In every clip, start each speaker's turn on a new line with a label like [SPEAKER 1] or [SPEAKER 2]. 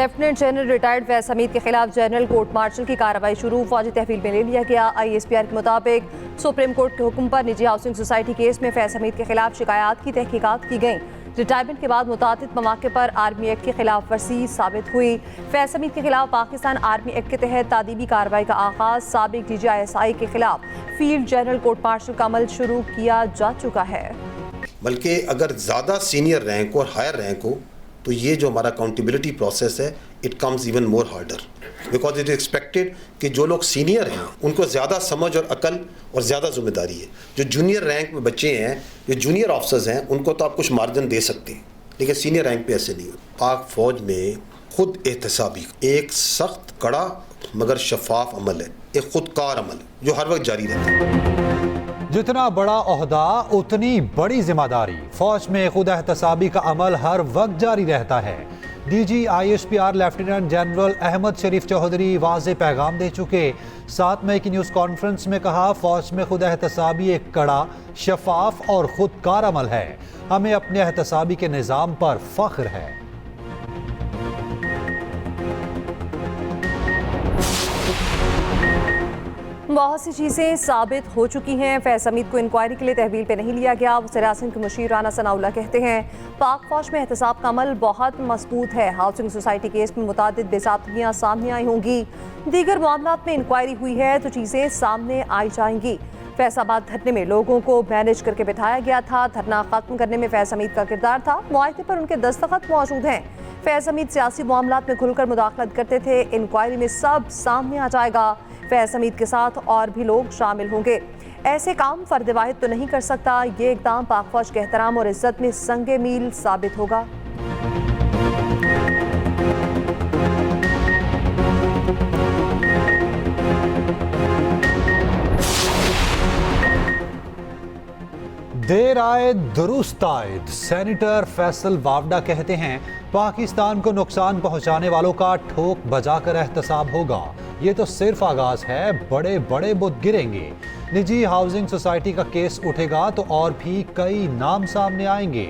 [SPEAKER 1] Lieutenant general retired Faiz Hamid के खिलाफ general court martial की कार्रवाई शुरू, फौजी तहवील में ले लिया गया। ISPR के मुताबिक सुप्रीम कोर्ट के हुक्म पर निजी हाउसिंग सोसाइटी केस में फैज हमीद के खिलाफ शिकायत की तहकीकात की गई। रिटायरमेंट के बाद मुतादिद मौके पर आर्मी एक्ट की खिलाफ वर्जी साबित हुई। फैज हमीद के खिलाफ पाकिस्तान आर्मी एक्ट के तहत तादीबी कार्रवाई का आगाज, साबिक DGI के खिलाफ फील्ड जनरल कोर्ट मार्शल का अमल शुरू किया जा चुका है।
[SPEAKER 2] बल्कि अगर ज़्यादा सीनियर रैंक और हायर रैंक हो तो ये जो हमारा अकाउंटेबिलिटी प्रोसेस है it comes even more harder, because it is expected कि जो लोग सीनियर हैं उनको ज़्यादा समझ और अकल और ज़्यादा जिम्मेदारी है। जो जूनियर रैंक में बच्चे हैं, जो जूनियर ऑफिसर्स हैं, उनको तो आप कुछ मार्जिन दे सकते हैं, लेकिन सीनियर रैंक पे ऐसे नहीं होता। पाक फौज में खुद एहतसाबी एक सख्त कड़ा मगर शफाफ अमल है, एक खुदकार अमल जो हर वक्त जारी रहता है।
[SPEAKER 3] जितना बड़ा ओहदा उतनी बड़ी जिम्मेदारी। फौज में खुद एहतसाबी का अमल हर वक्त जारी रहता है। DG ISPR lieutenant general Ahmed Sharif Chaudhry वाज़े पैगाम दे चुके। 7 मई की न्यूज़ कॉन्फ्रेंस में कहा, फौज में खुद एहतसाबी एक कड़ा, शफाफ और खुदकार अमल है। हमें अपने एहतसाबी के निज़ाम पर फख्र है।
[SPEAKER 1] बहुत सी चीज़ें साबित हो चुकी हैं। फैज हमीद को इंक्वायरी के लिए तहवील पे नहीं लिया गया। वज़ीर-ए-आज़म के मुशीर राना सनाउल्लाह कहते हैं, पाक फौज में एहतसाब का अमल बहुत मजबूत है। हाउसिंग सोसाइटी केस में मुतादिद बेज़ाब्तियाँ सामने आई होंगी। दीगर मामलात में इंक्वायरी हुई है तो चीज़ें सामने आई जाएंगी। फैसलाबाद धरने में लोगों को मैनेज करके बिठाया गया था। धरना खत्म करने में फैज हमीद का किरदार था। मुआहदे पर उनके दस्तखत मौजूद हैं। फैज हमीद सियासी मामलात में खुलकर मुदाखलत करते थे। इंक्वायरी में सब सामने आ जाएगा। फैज हमीद के साथ और भी लोग शामिल होंगे। ऐसे काम फर्द वाहिद तो नहीं कर सकता। ये इक़दाम पाक फौज के एहतराम और इज्जत में संगे मील साबित होगा।
[SPEAKER 3] देर आए दुरुस्त आयद। सेनेटर फैसल वावडा कहते हैं, पाकिस्तान को नुकसान पहुंचाने वालों का ठोक बजाकर एहतसाब होगा। ये तो सिर्फ आगाज है, बड़े बड़े बुत गिरेंगे। निजी हाउसिंग सोसाइटी का केस उठेगा तो और भी कई नाम सामने आएंगे।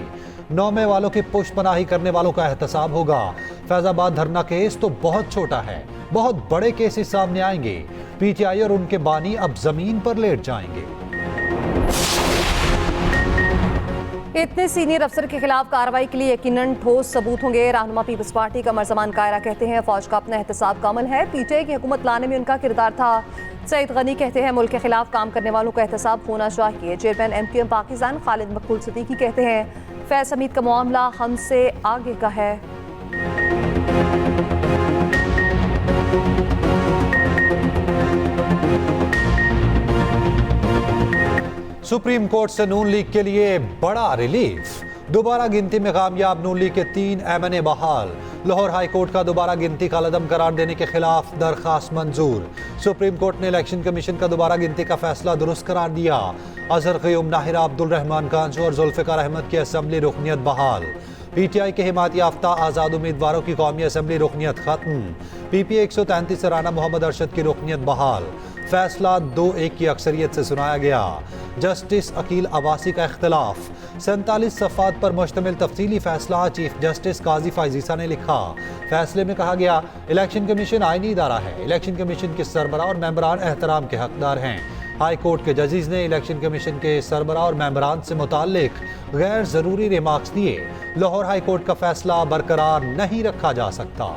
[SPEAKER 3] 9 मई वालों की पुष्पनाही करने वालों का एहतसाब होगा। फैजाबाद धरना केस तो बहुत छोटा है, बहुत बड़े केसेस सामने आएंगे। PTI और उनके बानी अब जमीन पर लेट जाएंगे।
[SPEAKER 1] इतने सीनियर अफसर के खिलाफ कार्रवाई के लिए यकीनन ठोस सबूत होंगे। रहनुमा पीपल्स पार्टी का मरजमान कायरा कहते हैं, फौज का अपना एहतसाब का अमल है। PTI की हुकूमत लाने में उनका किरदार था। सईद गनी कहते हैं, मुल्क के खिलाफ काम करने वालों का एहतसाब होना चाहिए। चेयरमैन MQM पाकिस्तान खालिद मकबूल सिद्दीकी कहते हैं, फैज हमीद का मामला हमसे आगे का है।
[SPEAKER 3] सुप्रीम कोर्ट से नून लीग के लिए बड़ा रिलीफ। दोबारा गिनती में कामयाब नून लीग के 3 MNA बहाल। लाहौर हाई कोर्ट का दोबारा गिनती का कलअदम करार देने के खिलाफ दरखास्त मंजूर। सुप्रीम कोर्ट ने इलेक्शन कमीशन का दोबारा गिनती का फैसला दुरुस्त करार दिया। अजहर क़य्यूम, नाहिरा, अब्दुल रहमान कांजू और जुल्फ़िकार अहमद की असम्बली रुकनियत बहाल। PTI के हिमायत याफ्ता आज़ाद उम्मीदवारों की कौमी असम्बली रुकनियत खत्म। PPA 133 से राना मोहम्मद अरशद की रुकनियत बहाल। फैसला 2-1 की अक्सरियत से सुनाया गया। जस्टिस अकील अब्बासी का इख्तिलाफ। 47 सफ़ात पर मुश्तमिल तफसीली फैसला चीफ जस्टिस काजी फायजीसा ने लिखा। फैसले में कहा गया, इलेक्शन कमीशन आईनी इदारा है। इलेक्शन कमीशन के सरबराह और मेंबरान एहतराम के हकदार हैं। हाई कोर्ट के जजेस ने इलेक्शन कमीशन के सरबराह और मेंबरान से मुताल्लिक गैर ज़रूरी रिमार्क्स दिए। लाहौर हाई कोर्ट का फैसला बरकरार नहीं रखा जा सकता।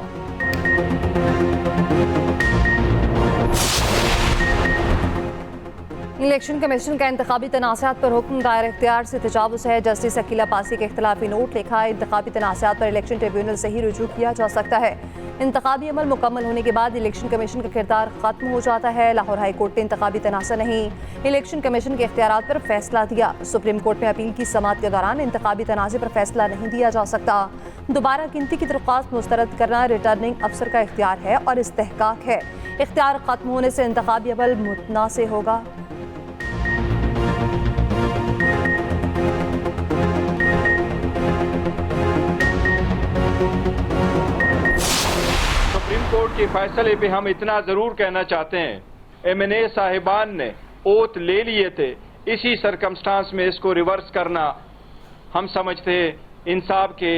[SPEAKER 1] इलेक्शन कमीशन का इंतखाबी तनाज़ात पर हुक्म दायर इख्तियार से तजावुज़ है। जस्टिस अकील अब्बासी के इख्तिलाफी नोट लिखा है, इंतखाबी तनाज़ात पर इलेक्शन ट्रिब्यूनल से ही रुजू किया जा सकता है। इंतखाबी अमल मुकम्मल होने के बाद इलेक्शन कमीशन का किरदार खत्म हो जाता है। लाहौर हाई कोर्ट ने इंतखाबी तनाज़ा नहीं, इलेक्शन कमीशन के इख्तियारात पर फैसला दिया। सुप्रीम कोर्ट में अपील की समाअत के दौरान इंतखाबी तनाज़े पर फैसला नहीं दिया जा सकता। दोबारा गिनती की दरख्वास्त मुस्तरद करना रिटर्निंग अफसर का इख्तियार है और इस्तेहकाक है। इख्तियार खत्म होने से इंतखाबी अमल मुतनाज़ होगा।
[SPEAKER 4] सुप्रीम कोर्ट के फैसले पे हम इतना जरूर कहना चाहते हैं, MNA साहिबान ने ओथ ले लिए थे। इसी सरकमस्टांस में इसको रिवर्स करना हम समझते हैं इंसाफ के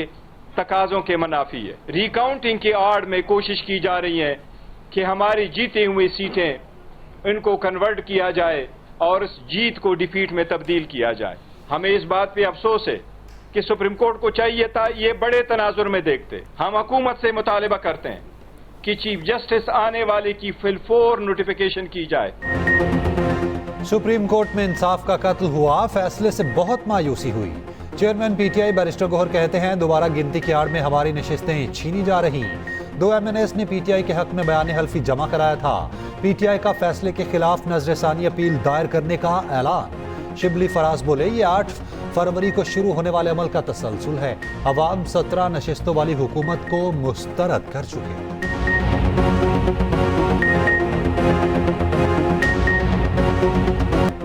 [SPEAKER 4] तकाजों के मनाफी है। रिकाउंटिंग की आड़ में कोशिश की जा रही है कि हमारी जीती हुई सीटें इनको कन्वर्ट किया जाए और इस जीत को डिफीट में तब्दील किया जाए। हमें इस बात पे अफसोस है कि सुप्रीम कोर्ट को चाहिए था ये बड़े तनाजुर में देखते। हम हुकूमत से मुतालिबा करते हैं कि चीफ जस्टिस आने वाले की फिलफोर नोटिफिकेशन की जाए।
[SPEAKER 3] सुप्रीम कोर्ट में इंसाफ का कत्ल हुआ, फैसले से बहुत मायूसी हुई। चेयरमैन पीटीआई बैरिस्टर गौहर कहते हैं दोबारा गिनती की आड़ में हमारी नशिस्तें छीनी जा रही। 2 MNAs ने पीटीआई के हक में बयान हल्फी जमा कराया था। पीटीआई का फैसले के खिलाफ नजरसानी अपील दायर करने का ऐलान। शिबली फराज बोले ये 8 फरवरी को शुरू होने वाले अमल का तसलसल है। अवाम 17 नशिस्तों वाली हुकूमत को मुस्तरद कर चुके।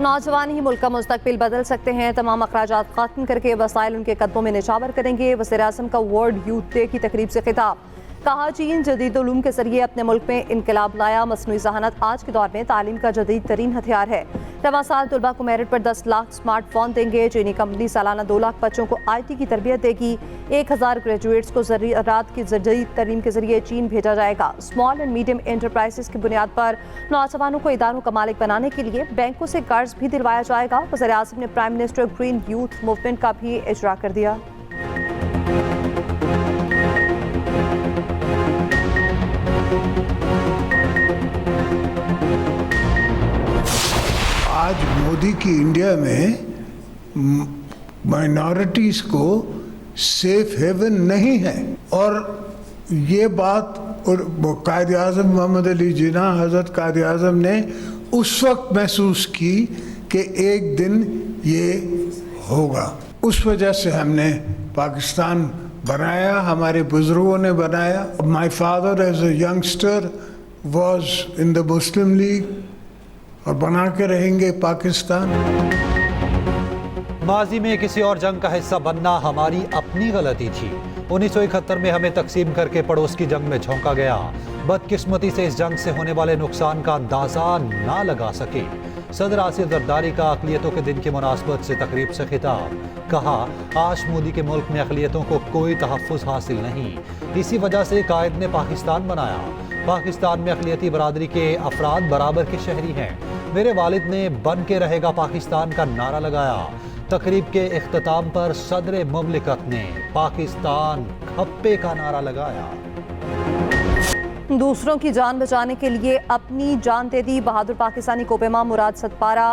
[SPEAKER 1] नौजवान ही मुल्क का मुस्तकबिल बदल सकते हैं। तमाम अखराजात खत्म करके वसाइल उनके कदमों में निछावर करेंगे। वज़ीर-ए-आज़म का वर्ल्ड यूथ डे की तकरीब से खिताब। कहा चीन जदीद उलूम के जरिए अपने मुल्क में इनकलाब लाया। मसनूई ज़हानत आज के दौर में तालीम का जदीद तरीन हथियार है। रवां साल तलबा को मेरिट पर 10 लाख स्मार्टफोन देंगे। चीनी कंपनी सालाना 2 लाख बच्चों को IT की तरबियत देगी। 1000 ग्रेजुएट्स को ज़राअत की जदीद तरीन के जरिए चीन भेजा जाएगा। स्मॉल एंड मीडियम एंटरप्राइजेस की बुनियाद पर नौजवानों को इदारों का मालिक बनाने के लिए बैंकों से कर्ज भी दिलवाया जाएगा। वज़ीर-ए-आज़म ने prime minister green youth movement का भी इजरा कर दिया।
[SPEAKER 5] आज मोदी की इंडिया में माइनॉरिटीज़ को सेफ हेवन नहीं है, और ये बात कायद आज़म मोहम्मद अली जिन्ना हज़रत कायद आज़म ने उस वक्त महसूस की कि एक दिन ये होगा। उस वजह से हमने पाकिस्तान बनाया, हमारे बुजुर्गों ने बनाया। My father as a youngster was in the Muslim League, और बना के रहेंगे पाकिस्तान।
[SPEAKER 3] माजी में किसी और जंग का हिस्सा बनना हमारी अपनी गलती थी। 1971 में हमें तकसीम करके पड़ोस की जंग में झोंका गया। बदकिस्मती से इस जंग से होने वाले नुकसान का अंदाजा ना लगा सके। सदर आसिफ जरदारी का अक़लियतों के दिन की मुनासबत से तकरीब से खिताब। कहा आज मोदी के मुल्क में अक़लियतों को कोई तहफ़्फ़ुज़ हासिल नहीं, इसी वजह से कायद ने पाकिस्तान बनाया। पाकिस्तान में अक़लियती बरादरी के अफराद बराबर के शहरी हैं। मेरे वालिद ने बन के रहेगा पाकिस्तान का नारा लगाया। तकरीब के इख्तिताम पर सदर मुमलिकत ने पाकिस्तान खप्पे का नारा लगाया।
[SPEAKER 1] दूसरों की जान बचाने के लिए अपनी जान दे दी बहादुर पाकिस्तानी कोपेमा मुराद सतपारा।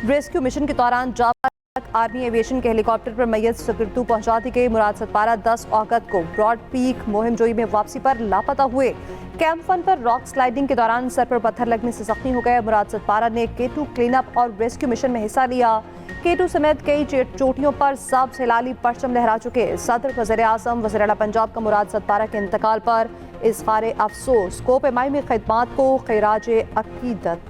[SPEAKER 1] रेस्क्यू मिशन के दौरान जावा आर्मी एविएशन के हेलीकॉप्टर पर मैयत सुकर्दू पहुंचा दी गई। मुराद सतपारा 10 अगस्त को ब्रॉड पीक मुहिम जोई में वापसी पर लापता हुए। कैंप वन पर रॉक स्लाइडिंग के दौरान सर पर पत्थर लगने से जख्मी हो गए। मुराद सतपारा ने K2 क्लीनअप और रेस्क्यू मिशन में हिस्सा लिया। K2 समेत कई चोटियों पर सब्ज़ हिलाली परचम लहरा चुके। सदर वज़ीर-ए-आज़म वज़ीर आला पंजाब का मुराद सतपारा के इंतकाल पर इज़हार अफसोस। कोपेमाई में खिदमात को खिराज अकीदत।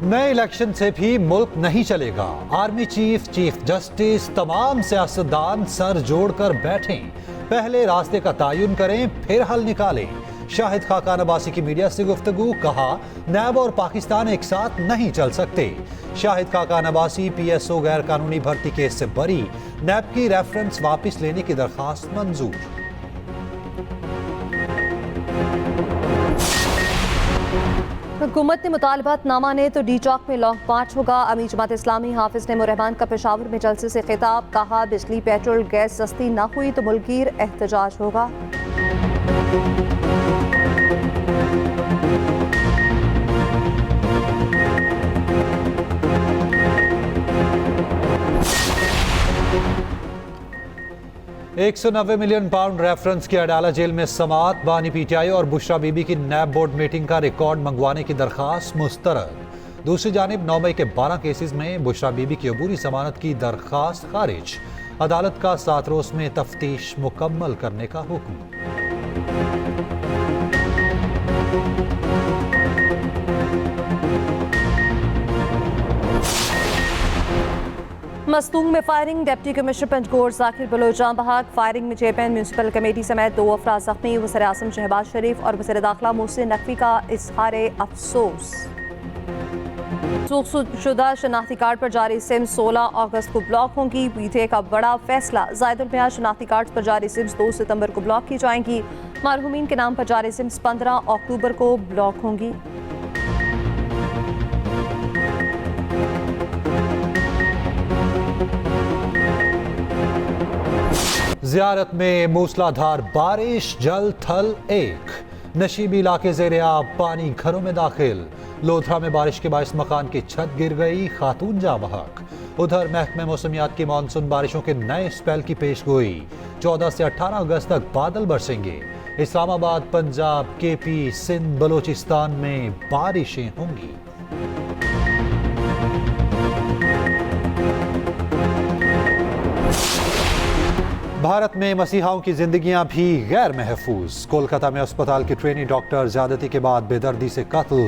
[SPEAKER 3] नए इलेक्शन से भी मुल्क नहीं चलेगा। आर्मी चीफ, चीफ जस्टिस, तमाम सियासतदान सर जोड़कर बैठें। पहले रास्ते का तयन करें, फिर हल निकालें। शाहिद खाकान अब्बासी की मीडिया से गुफ्तगू। कहा नैब और पाकिस्तान एक साथ नहीं चल सकते। शाहिद खाकान अब्बासी PSO गैर कानूनी भर्ती केस से बरी। नैब की रेफरेंस वापस लेने की दरखास्त मंजूर।
[SPEAKER 1] हुकूमत ने मुतालबात ना माने तो डी चौक में लॉन्ग मार्च होगा। अमीर जमात इस्लामी हाफिज नईमुर रहमान का पेशावर में जलसे से खिताब। कहा बिजली पेट्रोल गैस सस्ती ना हुई तो मुल्कीर एहतजाज होगा।
[SPEAKER 3] £190 मिलियन रेफरेंस की अडाला जेल में समात। बानी PTI और बुशरा बीबी की नैब बोर्ड मीटिंग का रिकॉर्ड मंगवाने की दरखास्त मुस्तरद। दूसरी जानिब 9 मई के 12 केसेस में बुशरा बीबी की अबूरी जमानत की दरखास्त खारिज। अदालत का 7 रोज में तफ्तीश मुकम्मल करने का हुक्म।
[SPEAKER 1] मस्तूंग में firing. Deputy commissioner Panjgur Zakir Baloch जान बहक। फायरिंग में चेयरमैन म्यूनसिपल कमेटी समेत 2 अफराद जख्मी। वज़ीर-ए-आज़म शहबाज शरीफ और वज़ीर दाखिला मोहसिन नकवी का इज़हार अफसोस। मनसूखशुदा शनाख्ती कार्ड पर जारी सिम्स 16 अगस्त को ब्लॉक होंगी। पीटीआई का बड़ा फैसला, ज़ायदुल मियां शनाख्ती कार्ड पर जारी सिम्स 2 सितंबर को ब्लॉक की जाएंगी। मरहूमीन के नाम पर जारी सिम्स 15 अक्टूबर को ब्लॉक होंगी।
[SPEAKER 3] ज़ियारत में मूसलाधार बारिश, जल थल एक। नशीबी इलाके ज़ेरे आब, पानी घरों में दाखिल। लोधरा में बारिश के बायस मकान की छत गिर गई, खातून जा बहक। उधर महकमे मौसमियात की मानसून बारिशों के नए स्पेल की पेशगोई। 14 से 18 अगस्त तक बादल बरसेंगे। इस्लामाबाद, पंजाब, केपी, सिंध, बलोचिस्तान में बारिशें होंगी। भारत में मसीहाओं की जिंदगियां भी गैर महफूज। कोलकाता में अस्पताल के ट्रेनी डॉक्टर ज्यादती के बाद बेदर्दी से कत्ल।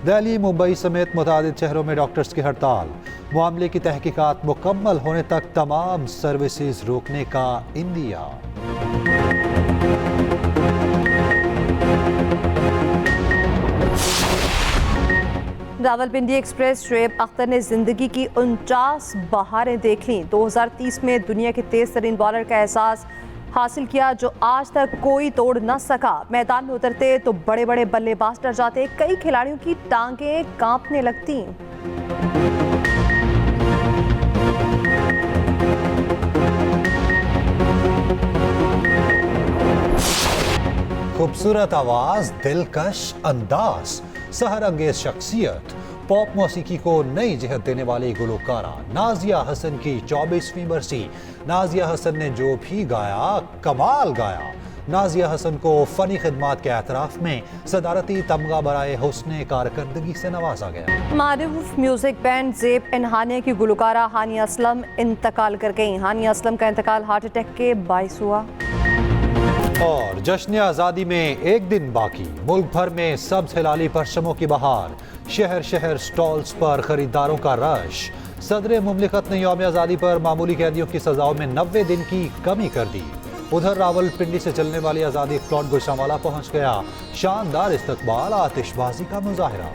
[SPEAKER 3] दिल्ली, मुंबई समेत मुतादिद शहरों में डॉक्टर्स की हड़ताल। मामले की तहकीकात मुकम्मल होने तक तमाम सर्विसेज रोकने का इंदिया।
[SPEAKER 1] रावलपिंडी एक्सप्रेस शुएब अख्तर ने जिंदगी की 49 बहारें देख लीं। 2030 में दुनिया के तेज तरीन बॉलर का एहसास हासिल किया जो आज तक कोई तोड़ न सका। मैदान में उतरते तो बड़े बड़े बल्लेबाज डर जाते, कई खिलाड़ियों की टांगें कांपने लगती।
[SPEAKER 3] खूबसूरत आवाज, दिलकश अंदाज, सहर अंगेज शख्सियत, पॉप मौसीकी को नई जहत देने वाली गुलकारा नाजिया हसन की 24वीं बरसी। नाजिया हसन ने जो भी गाया कमाल गाया। नाजिया हसन को फनी खिदमात के एतराफ में सदारती तमगा बराए हुस्ने कारकर्दगी से नवाजा गया।
[SPEAKER 1] मारूफ म्यूजिक बैंड ज़ेब इनहानिया की गुलकारा हानिया असलम इंतकाल कर गई। हानिया असलम का इंतकाल हार्ट अटैक के बाइस हुआ।
[SPEAKER 3] और जश्न आज़ादी में एक दिन बाकी, मुल्क भर में सब्ज हिलाली परचमों की बहार। शहर शहर स्टॉल्स पर खरीदारों का रश। सदर मुमलिकत ने यौम आज़ादी पर मामूली कैदियों की सजाओं में 90 दिन की कमी कर दी। उधर रावलपिंडी से चलने वाली आज़ादी फ्लॉट गुजरांवाला पहुंच गया। शानदार इस्तकबाल, आतिशबाजी का मुजाहिरा।